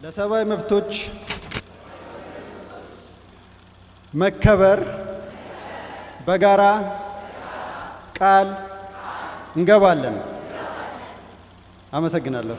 ለሰብአዊ መብቶች መከበር በጋራ ቃል እንገባለን። አመሰግናለሁ።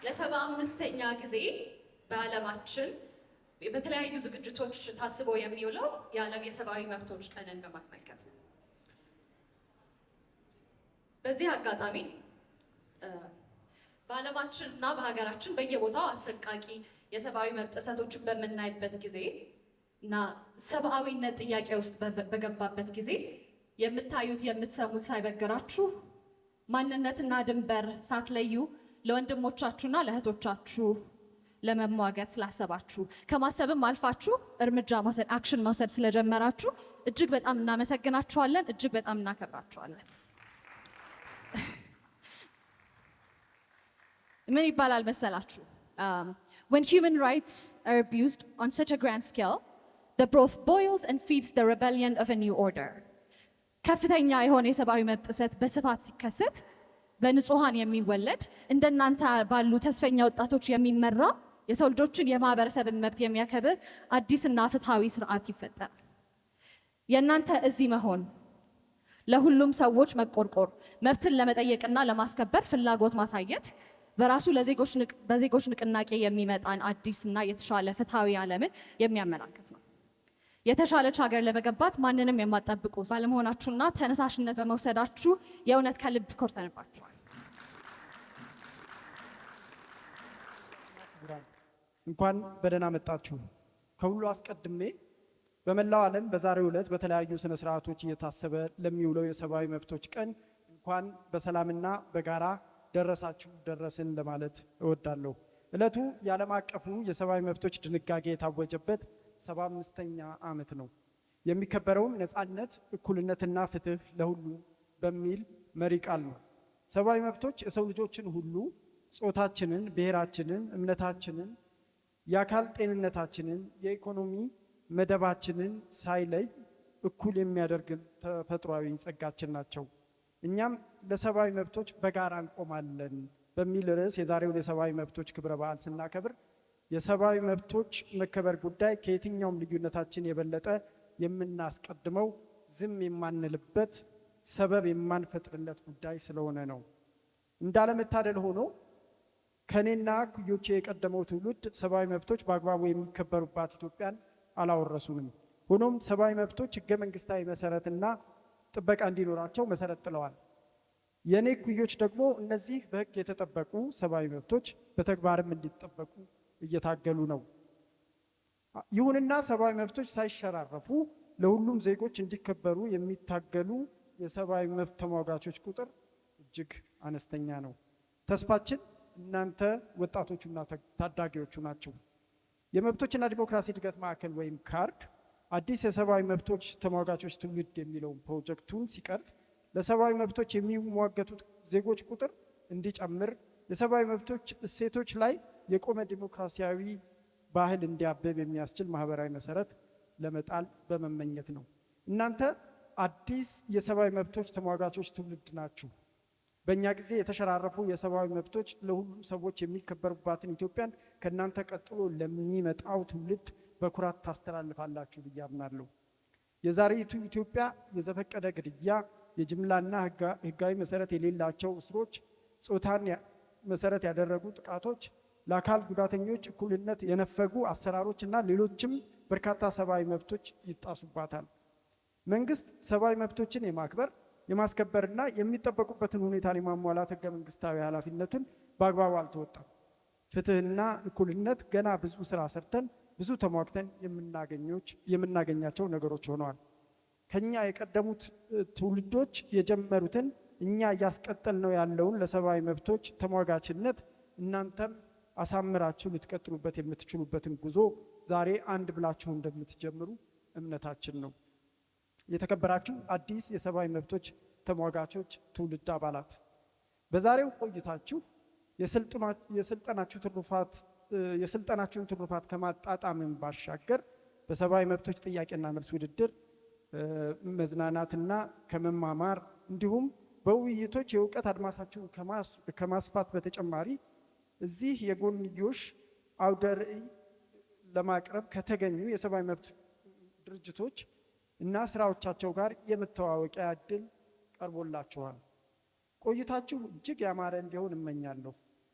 ለሰባአምስተኛ ጊዜ በዓለማችን በተለያዩ ዝግጅቶች ታስበው የሚውለው የዓለም የሰብአዊ መብቶች ቀንን በማስመልከት ነው። በዚህ አጋጣሚ በዓለማችንና በሀገራችን በየቦታው አሰቃቂ የሰብአዊ መብት ጥሰቶችን በምናይበት ጊዜ እና ሰብአዊነት ጥያቄ ውስጥ በገባበት ጊዜ የምታዩት የምትሰሙት ሳይበግራችሁ ማንነትና ድንበር ሳትለዩ ለወንድሞቻችሁና ለእህቶቻችሁ ለመሟገት ስላሰባችሁ ከማሰብም አልፋችሁ እርምጃ መውሰድ አክሽን መውሰድ ስለጀመራችሁ እጅግ በጣም እናመሰግናችኋለን፣ እጅግ በጣም እናከብራችኋለን። ምን ይባላል መሰላችሁ? When human rights are abused on such a grand scale, the broth boils and feeds the rebellion of a new order. ከፍተኛ የሆነ የሰብአዊ መብት ጥሰት በስፋት ሲከሰት በንጹሃን የሚወለድ እንደናንተ ባሉ ተስፈኛ ወጣቶች የሚመራ የሰው ልጆችን የማህበረሰብን መብት የሚያከብር አዲስና ፍትሃዊ ስርዓት ይፈጠራል። የእናንተ እዚህ መሆን ለሁሉም ሰዎች መቆርቆር መብትን ለመጠየቅና ለማስከበር ፍላጎት ማሳየት በራሱ በዜጎች ንቅናቄ የሚመጣን አዲስና የተሻለ ፍትሃዊ ዓለምን የሚያመላክት ነው። የተሻለች ሀገር ለመገንባት ማንንም የማትጠብቁ ባለመሆናችሁና ተነሳሽነት በመውሰዳችሁ የእውነት ከልብ ኮርተንባችኋል። እንኳን በደህና መጣችሁ። ከሁሉ አስቀድሜ በመላው ዓለም በዛሬው ዕለት በተለያዩ ስነ ስርዓቶች እየታሰበ ለሚውለው የሰብአዊ መብቶች ቀን እንኳን በሰላምና በጋራ ደረሳችሁ ደረስን ለማለት እወዳለሁ። ዕለቱ የዓለም አቀፉ የሰብአዊ መብቶች ድንጋጌ የታወጀበት 75ኛ ዓመት ነው። የሚከበረውም ነፃነት፣ እኩልነትና ፍትህ ለሁሉ በሚል መሪ ቃል ነው። ሰብአዊ መብቶች የሰው ልጆችን ሁሉ ጾታችንን፣ ብሔራችንን፣ እምነታችንን፣ የአካል ጤንነታችንን፣ የኢኮኖሚ መደባችንን ሳይለይ እኩል የሚያደርግ ተፈጥሯዊ ጸጋችን ናቸው። እኛም ለሰብአዊ መብቶች በጋራ እንቆማለን በሚል ርዕስ የዛሬውን የሰብአዊ መብቶች ክብረ በዓል ስናከብር የሰብአዊ መብቶች መከበር ጉዳይ ከየትኛውም ልዩነታችን የበለጠ የምናስቀድመው ዝም የማንልበት ሰበብ የማንፈጥርለት ጉዳይ ስለሆነ ነው። እንዳለመታደል ሆኖ ከኔና ኩዮቼ የቀደመው ትውልድ ሰብአዊ መብቶች በአግባቡ የሚከበሩባት ኢትዮጵያን አላወረሱንም። ሆኖም ሰብአዊ መብቶች ህገ መንግስታዊ መሰረትና ጥበቃ እንዲኖራቸው መሰረት ጥለዋል። የኔ ኩዮች ደግሞ እነዚህ በህግ የተጠበቁ ሰብአዊ መብቶች በተግባርም እንዲጠበቁ እየታገሉ ነው። ይሁንና ሰብአዊ መብቶች ሳይሸራረፉ ለሁሉም ዜጎች እንዲከበሩ የሚታገሉ የሰብአዊ መብት ተሟጋቾች ቁጥር እጅግ አነስተኛ ነው። ተስፋችን እናንተ ወጣቶቹና ታዳጊዎቹ ናቸው። የመብቶችና ዲሞክራሲ እድገት ማዕከል ወይም ካርድ አዲስ የሰብአዊ መብቶች ተሟጋቾች ትውልድ የሚለውን ፕሮጀክቱን ሲቀርጽ ለሰብአዊ መብቶች የሚሟገቱት ዜጎች ቁጥር እንዲጨምር፣ የሰብአዊ መብቶች እሴቶች ላይ የቆመ ዲሞክራሲያዊ ባህል እንዲያብብ የሚያስችል ማህበራዊ መሰረት ለመጣል በመመኘት ነው። እናንተ አዲስ የሰብአዊ መብቶች ተሟጋቾች ትውልድ ናችሁ። በእኛ ጊዜ የተሸራረፉ የሰብአዊ መብቶች ለሁሉም ሰዎች የሚከበሩባትን ኢትዮጵያን ከእናንተ ቀጥሎ ለሚመጣው ትውልድ በኩራት ታስተላልፋላችሁ ብዬ አምናለሁ። የዛሬቱ ኢትዮጵያ የዘፈቀደ ግድያ፣ የጅምላና ህጋዊ መሰረት የሌላቸው እስሮች፣ ጾታን መሰረት ያደረጉ ጥቃቶች፣ ለአካል ጉዳተኞች እኩልነት የነፈጉ አሰራሮችና ሌሎችም በርካታ ሰብአዊ መብቶች ይጣሱባታል። መንግስት ሰብአዊ መብቶችን የማክበር የማስከበርና የሚጠበቁበትን ሁኔታ የማሟላት ህገ መንግስታዊ ኃላፊነቱን በአግባቡ አልተወጣም። ፍትህና እኩልነት ገና ብዙ ስራ ሰርተን ብዙ ተሟግተን የምናገኛቸው ነገሮች ሆነዋል። ከኛ የቀደሙት ትውልዶች የጀመሩትን እኛ እያስቀጠል ነው ያለውን ለሰብአዊ መብቶች ተሟጋችነት እናንተም አሳምራችሁ ልትቀጥሉበት የምትችሉበትን ጉዞ ዛሬ አንድ ብላችሁ እንደምትጀምሩ እምነታችን ነው። የተከበራችሁ አዲስ የሰብአዊ መብቶች ተሟጋቾች ትውልድ አባላት፣ በዛሬው ቆይታችሁ የስልጠናችሁን ትሩፋት ከማጣጣምን ባሻገር በሰብአዊ መብቶች ጥያቄና መልስ ውድድር መዝናናትና ከመማማር እንዲሁም በውይይቶች የእውቀት አድማሳችሁን ከማስፋት በተጨማሪ እዚህ የጎንዮሽ አውደ ርዕይ ለማቅረብ ከተገኙ የሰብአዊ መብት ድርጅቶች እና ስራዎቻቸው ጋር የመተዋወቂያ እድል ቀርቦላችኋል። ቆይታችሁ እጅግ ያማረ እንዲሆን እመኛለሁ።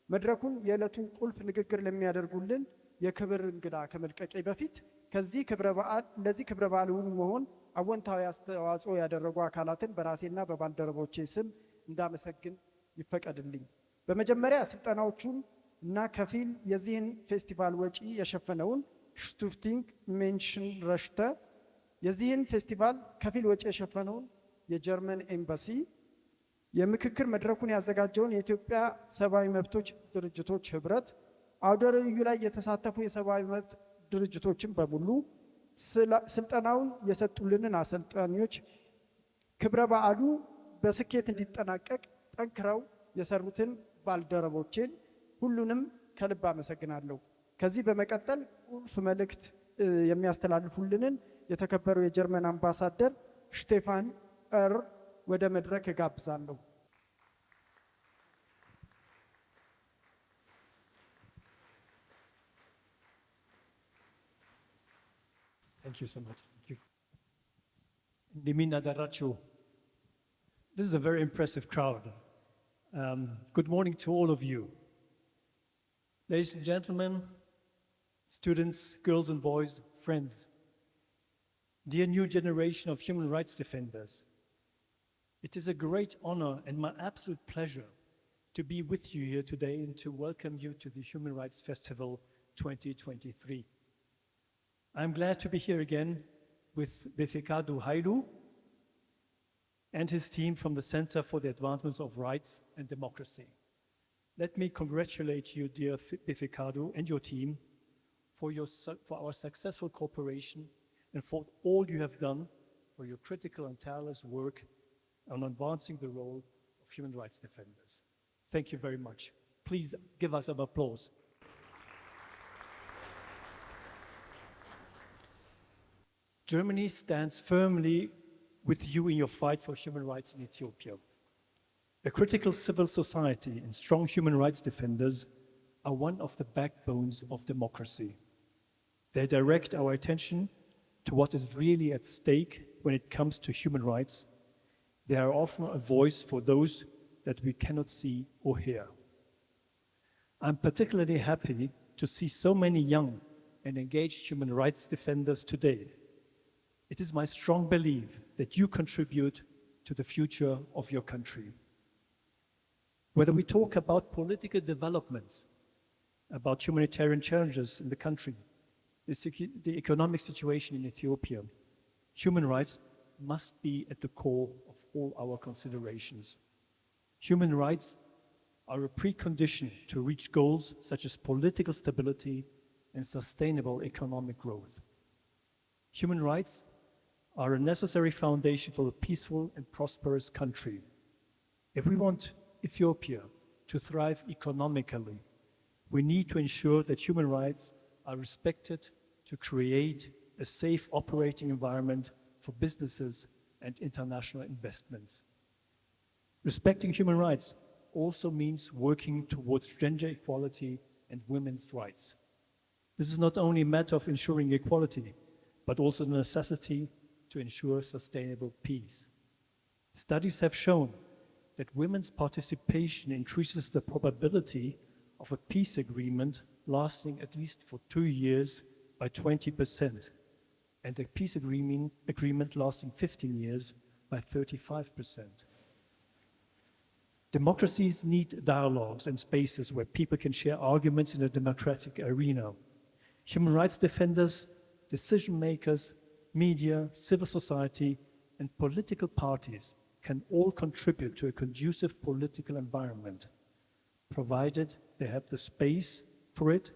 መድረኩን የዕለቱን ቁልፍ ንግግር ለሚያደርጉልን የክብር እንግዳ ከመልቀቄ በፊት ለዚህ ክብረ በዓል እውን መሆን አወንታዊ አስተዋጽኦ ያደረጉ አካላትን በራሴና በባልደረቦቼ ስም እንዳመሰግን ይፈቀድልኝ። በመጀመሪያ ስልጠናዎቹን እና ከፊል የዚህን ፌስቲቫል ወጪ የሸፈነውን ሽቱፍቲንግ ሜንሽን ረሽተ፣ የዚህን ፌስቲቫል ከፊል ወጪ የሸፈነውን የጀርመን ኤምባሲ፣ የምክክር መድረኩን ያዘጋጀውን የኢትዮጵያ ሰብአዊ መብቶች ድርጅቶች ህብረት፣ አውደ ርዕዩ ላይ የተሳተፉ የሰብአዊ መብት ድርጅቶችን በሙሉ፣ ስልጠናውን የሰጡልንን አሰልጣኞች፣ ክብረ በዓሉ በስኬት እንዲጠናቀቅ ጠንክረው የሰሩትን ባልደረቦችን ሁሉንም ከልብ አመሰግናለሁ። ከዚህ በመቀጠል ቁልፍ መልእክት የሚያስተላልፉልንን የተከበሩ የጀርመን አምባሳደር ስቴፋን ኤር ወደ መድረክ እጋብዛለሁ። Thank you so much. Thank you. Ndimina Daracho. This is a very impressive crowd. Good morning to all of you. Ladies and gentlemen, students, girls and boys, friends, dear new generation of human rights defenders, it is a great honor and my absolute pleasure to be with you here today and to welcome you to the Human Rights Festival 2023. I'm glad to be here again with Befeqadu Hailu and his team from the Center for the Advancement of Rights and Democracy. Let me congratulate you, dear Befeqadu, and your team for our successful cooperation and for all you have done for your critical and tireless work on advancing the role of human rights defenders. Thank you very much. Please give us an applause. Germany stands firmly with you in your fight for human rights in Ethiopia. A critical civil society and strong human rights defenders are one of the backbones of democracy. They direct our attention to what is really at stake when it comes to human rights. They are often a voice for those that we cannot see or hear. I'm particularly happy to see so many young and engaged human rights defenders today. It is my strong belief that you contribute to the future of your country. Whether we talk about political developments, about humanitarian challenges in the country, the economic situation in Ethiopia, human rights must be at the core of all our considerations. Human rights are a precondition to reach goals such as political stability and sustainable economic growth. Human rights are a necessary foundation for a peaceful and prosperous country. If we want Ethiopia to thrive economically, we need to ensure that human rights are respected to create a safe operating environment for businesses and international investments. Respecting human rights also means working towards gender equality and women's rights. This is not only a matter of ensuring equality, but also the necessity to ensure sustainable peace. Studies have shown that women's participation increases the probability of a peace agreement lasting at least for 2 years by 20%, and a peace agreement lasting 15 years by 35%. Democracies need dialogues and spaces where people can share arguments in a democratic arena. Human rights defenders, decision makers, media, civil society, and political parties can all contribute to a conducive political environment, provided they have the space for it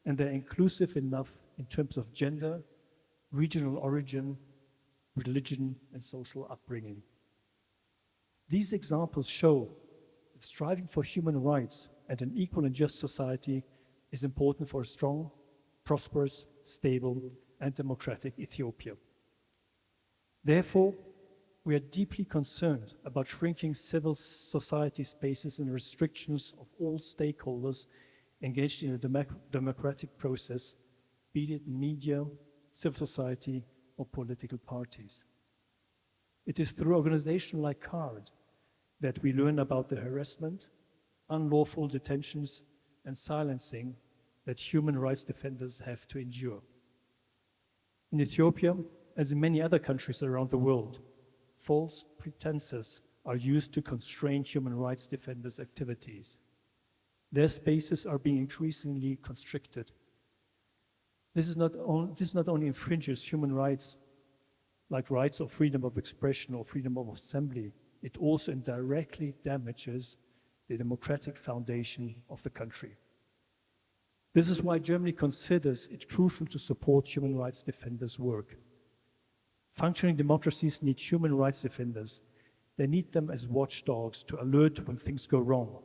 and they're inclusive enough in terms of gender, regional origin, religion, and social upbringing. These examples show that striving for human rights and an equal and just society is important for a strong, prosperous, stable, and democratic Ethiopia. Therefore, we are deeply concerned about shrinking civil society spaces and restrictions of all stakeholders engaged in a democratic process, be it media, civil society, or political parties. It is through organizations like CARD that we learn about the harassment, unlawful detentions, and silencing that human rights defenders have to endure. In Ethiopia, as in many other countries around the world, false pretenses are used to constrain human rights defenders' activities. Their spaces are being increasingly constricted. This not only infringes human rights, like rights of freedom of expression or freedom of assembly, it also indirectly damages the democratic foundation of the country. This is why Germany considers it crucial to support human rights defenders' work. Functioning democracies need human rights defenders. They need them as watchdogs to alert when things go wrong.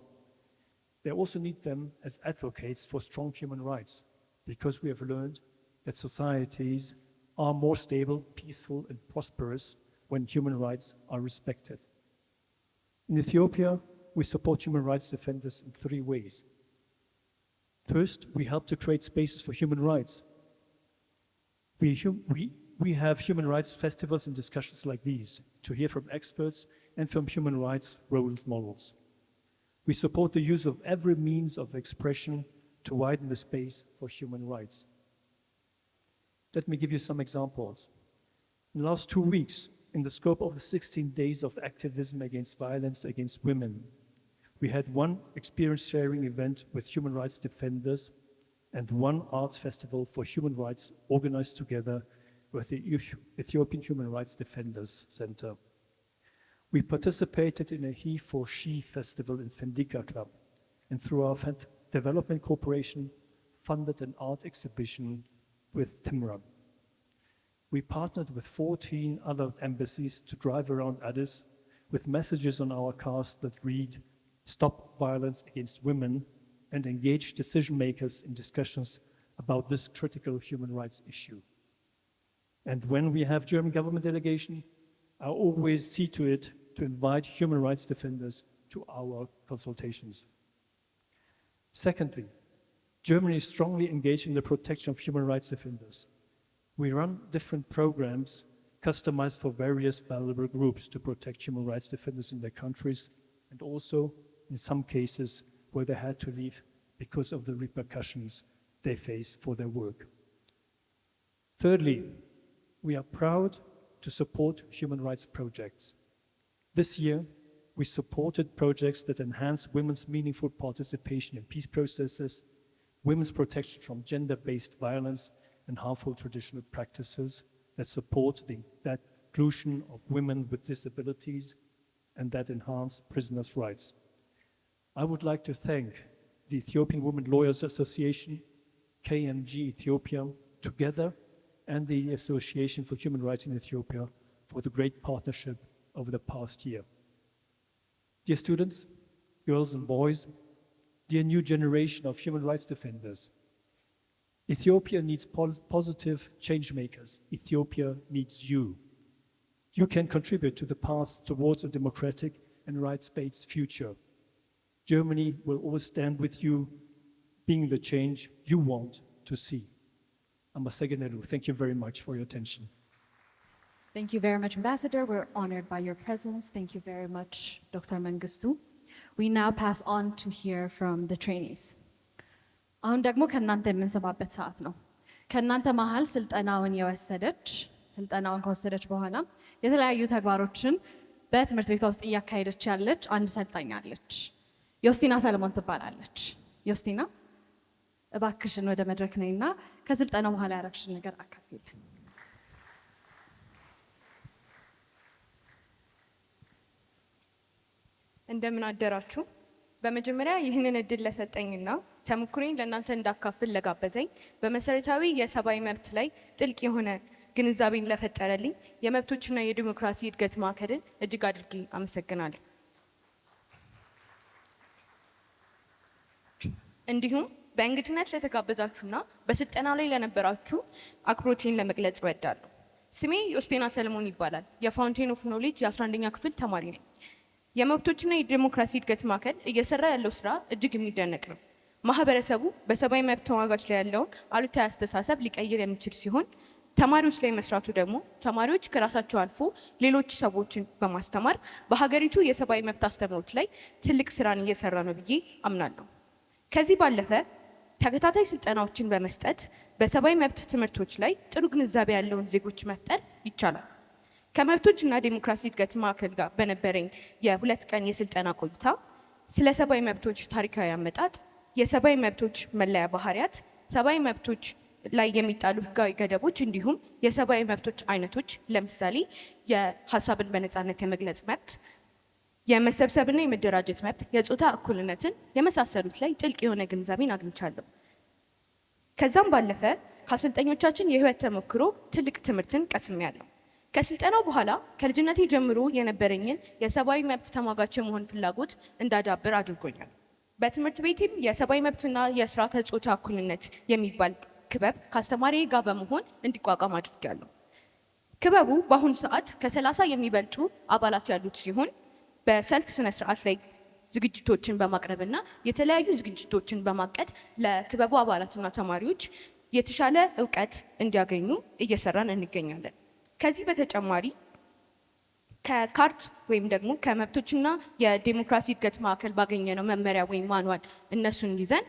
They also need them as advocates for strong human rights, because we have learned that societies are more stable, peaceful, and prosperous when human rights are respected. In Ethiopia, we support human rights defenders in 3 ways. First, we help to create spaces for human rights. We have human rights festivals and discussions like these to hear from experts and from human rights role models. We support the use of every means of expression to widen the space for human rights. Let me give you some examples. In the last 2 weeks, in the scope of the 16 days of activism against violence against women, we had 1 experience-sharing event with human rights defenders and 1 arts festival for human rights organized together with the Ethiopian Human Rights Defenders Center. We participated in a He for She festival in Fendika Club, and through our development corporation, funded an art exhibition with Timram. We partnered with 14 other embassies to drive around Addis with messages on our cars that read, "Stop violence against women," and engage decision makers in discussions about this critical human rights issue. And when we have German government delegation, I always see to it to invite human rights defenders to our consultations. Secondly, Germany is strongly engaged in the protection of human rights defenders. We run different programs customized for various vulnerable groups to protect human rights defenders in their countries, and also in some cases where they had to leave because of the repercussions they face for their work. Thirdly, we are proud to support human rights projects. This year, we supported projects that enhance women's meaningful participation in peace processes, women's protection from gender-based violence and harmful traditional practices that support the inclusion of women with disabilities and that enhance prisoners' rights. I would like to thank the Ethiopian Women Lawyers Association, KMG Ethiopia, together, and the Association for Human Rights in Ethiopia for the great partnership over the past year. Dear students, girls and boys, dear new generation of human rights defenders, Ethiopia needs positive change makers. Ethiopia needs you. You can contribute to the path towards a democratic and rights-based future. Germany will always stand with you, being the change you want to see. Thank you very much for your attention. Thank you very much, Ambassador. We're honored by your presence. Thank you very much, Dr. Mengistu. We now pass on to hear from the trainees. አሁን ደግሞ ከእናንተ የምንሰማበት ሰዓት ነው። ከእናንተ መሀል ስልጠናውን ከወሰደች በኋላ የተለያዩ ተግባሮችን በትምህርት ቤቷ ውስጥ እያካሄደች ያለች አንድ ሰልጣኝ አለች። ዮስቲና ሰለሞን ትባላለች። ዮስቲና እባክሽን ወደ መድረክ ነይና ከስልጠናው በኋላ ያረግሽን ነገር አካፍይልን። እንደምን አደራችሁ። በመጀመሪያ ይህንን እድል ለሰጠኝና ተሞክሮዬን ለእናንተ እንዳካፍል ለጋበዘኝ በመሰረታዊ የሰብአዊ መብት ላይ ጥልቅ የሆነ ግንዛቤን ለፈጠረልኝ የመብቶችና የዲሞክራሲ እድገት ማዕከልን እጅግ አድርጌ አመሰግናለሁ። እንዲሁም በእንግድነት ለተጋበዛችሁና በስልጠናው ላይ ለነበራችሁ አክብሮቴን ለመግለጽ እወዳለሁ። ስሜ ዮስቲና ሰለሞን ይባላል። የፋውንቴን ኦፍ ኖሌጅ የ11ኛ ክፍል ተማሪ ነኝ። የመብቶችና የዲሞክራሲ እድገት ማዕከል እየሰራ ያለው ስራ እጅግ የሚደነቅ ነው። ማህበረሰቡ በሰብአዊ መብት ተሟጋች ላይ ያለውን አሉታዊ አስተሳሰብ ሊቀይር የሚችል ሲሆን ተማሪዎች ላይ መስራቱ ደግሞ ተማሪዎች ከራሳቸው አልፎ ሌሎች ሰዎችን በማስተማር በሀገሪቱ የሰብአዊ መብት አስተምህሮት ላይ ትልቅ ስራን እየሰራ ነው ብዬ አምናለሁ። ከዚህ ባለፈ ተከታታይ ስልጠናዎችን በመስጠት በሰብአዊ መብት ትምህርቶች ላይ ጥሩ ግንዛቤ ያለውን ዜጎች መፍጠር ይቻላል። ከመብቶችና ዲሞክራሲ እድገት ማዕከል ጋር በነበረኝ የ2 ቀን የስልጠና ቆይታ ስለ ሰብአዊ መብቶች ታሪካዊ አመጣጥ፣ የሰብአዊ መብቶች መለያ ባህሪያት፣ ሰብአዊ መብቶች ላይ የሚጣሉ ህጋዊ ገደቦች እንዲሁም የሰብአዊ መብቶች አይነቶች ለምሳሌ የሀሳብን በነፃነት የመግለጽ መብት፣ የመሰብሰብና የመደራጀት መብት፣ የጾታ እኩልነትን የመሳሰሉት ላይ ጥልቅ የሆነ ግንዛቤን አግኝቻለሁ። ከዛም ባለፈ ከአሰልጣኞቻችን የህይወት ተሞክሮ ትልቅ ትምህርትን ቀስሜያለሁ። ከስልጠናው በኋላ ከልጅነቴ ጀምሮ የነበረኝን የሰብአዊ መብት ተሟጋች የመሆን ፍላጎት እንዳዳብር አድርጎኛል። በትምህርት ቤቴም የሰብአዊ መብትና የስርዓተ ጾታ እኩልነት የሚባል ክበብ ከአስተማሪዬ ጋር በመሆን እንዲቋቋም አድርጋለሁ። ክበቡ በአሁኑ ሰዓት ከ30 የሚበልጡ አባላት ያሉት ሲሆን በሰልፍ ስነ ስርዓት ላይ ዝግጅቶችን በማቅረብና የተለያዩ ዝግጅቶችን በማቀድ ለክበቡ አባላትና ተማሪዎች የተሻለ እውቀት እንዲያገኙ እየሰራን እንገኛለን። ከዚህ በተጨማሪ ከካርድ ወይም ደግሞ ከመብቶችና የዲሞክራሲ እድገት ማዕከል ባገኘነው መመሪያ ወይም ማንዋል እነሱን ይዘን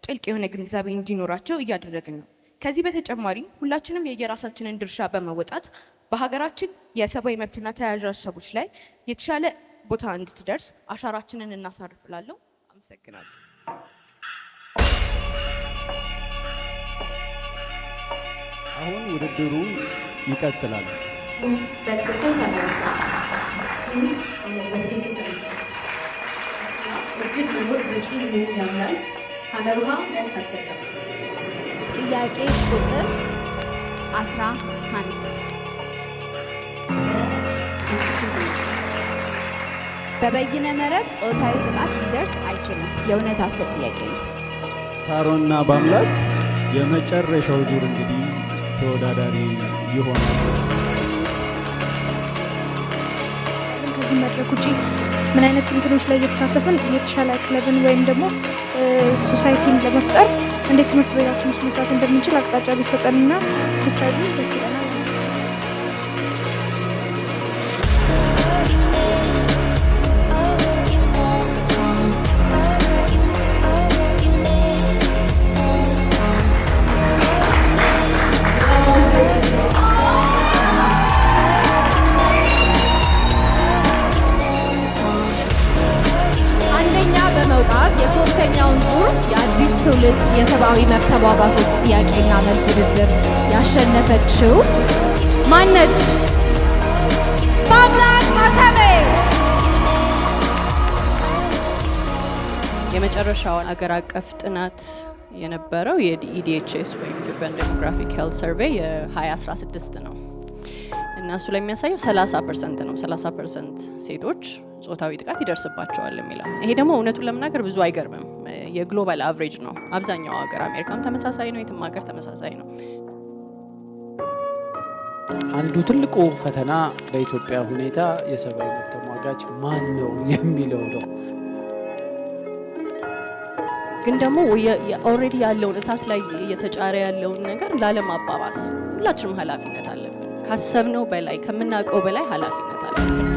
ጥልቅ የሆነ ግንዛቤ እንዲኖራቸው እያደረግን ነው። ከዚህ በተጨማሪ ሁላችንም የየራሳችንን ድርሻ በመወጣት በሀገራችን የሰብአዊ መብትና ተያያዥ ሀሳቦች ላይ የተሻለ ቦታ እንድትደርስ አሻራችንን እናሳርፍላለሁ። አመሰግናለሁ። አሁን ውድድሩ ይቀጥላል። በትክክል ተመልሷል። በትክክል ተመልሷል። እጅግ መኖር በቂ መሆን ያምራል። ሀመሩሃ መልስ አልሰጠም። ጥያቄ ቁጥር 11 በበይነ መረብ ጾታዊ ጥቃት ሊደርስ አይችልም። የእውነት ሐሰት ጥያቄ ነው። ሳሮና በአምላክ የመጨረሻው ዙር እንግዲህ ተወዳዳሪ ይሆናል። ከዚህ መድረክ ውጪ ምን አይነት እንትኖች ላይ እየተሳተፍን የተሻለ ክለብን ወይም ደግሞ ሶሳይቲን ለመፍጠር እንዴት ትምህርት ቤታችን ውስጥ መስራት እንደምንችል አቅጣጫ ቢሰጠንና ብትረዱ ደስ ይለናል። የሶስተኛውን ዙር የአዲስ ትውልድ የሰብአዊ መብት ተሟጋቾች ጥያቄና መልስ ውድድር ያሸነፈችው ማነች? በአምላክ ማተቤ። የመጨረሻው አገር አቀፍ ጥናት የነበረው የኢዲኤችኤስ ወይም ኢትዮጵያን ዴሞግራፊክ ሄልት ሰርቬይ የ2016 ነው እና እሱ ላይ የሚያሳየው 30% ነው። 30% ሴቶች ጾታዊ ጥቃት ይደርስባቸዋል የሚለው። ይሄ ደግሞ እውነቱን ለመናገር ብዙ አይገርምም። የግሎባል አቨሬጅ ነው። አብዛኛው ሀገር አሜሪካም ተመሳሳይ ነው፣ የትም ሀገር ተመሳሳይ ነው። አንዱ ትልቁ ፈተና በኢትዮጵያ ሁኔታ የሰብአዊ መብት ተሟጋች ማን ነው የሚለው ነው። ግን ደግሞ ኦልሬዲ ያለውን እሳት ላይ እየተጫረ ያለውን ነገር ላለማባባስ ሁላችንም ኃላፊነት አለብን። ካሰብነው በላይ ከምናውቀው በላይ ኃላፊነት አለብን።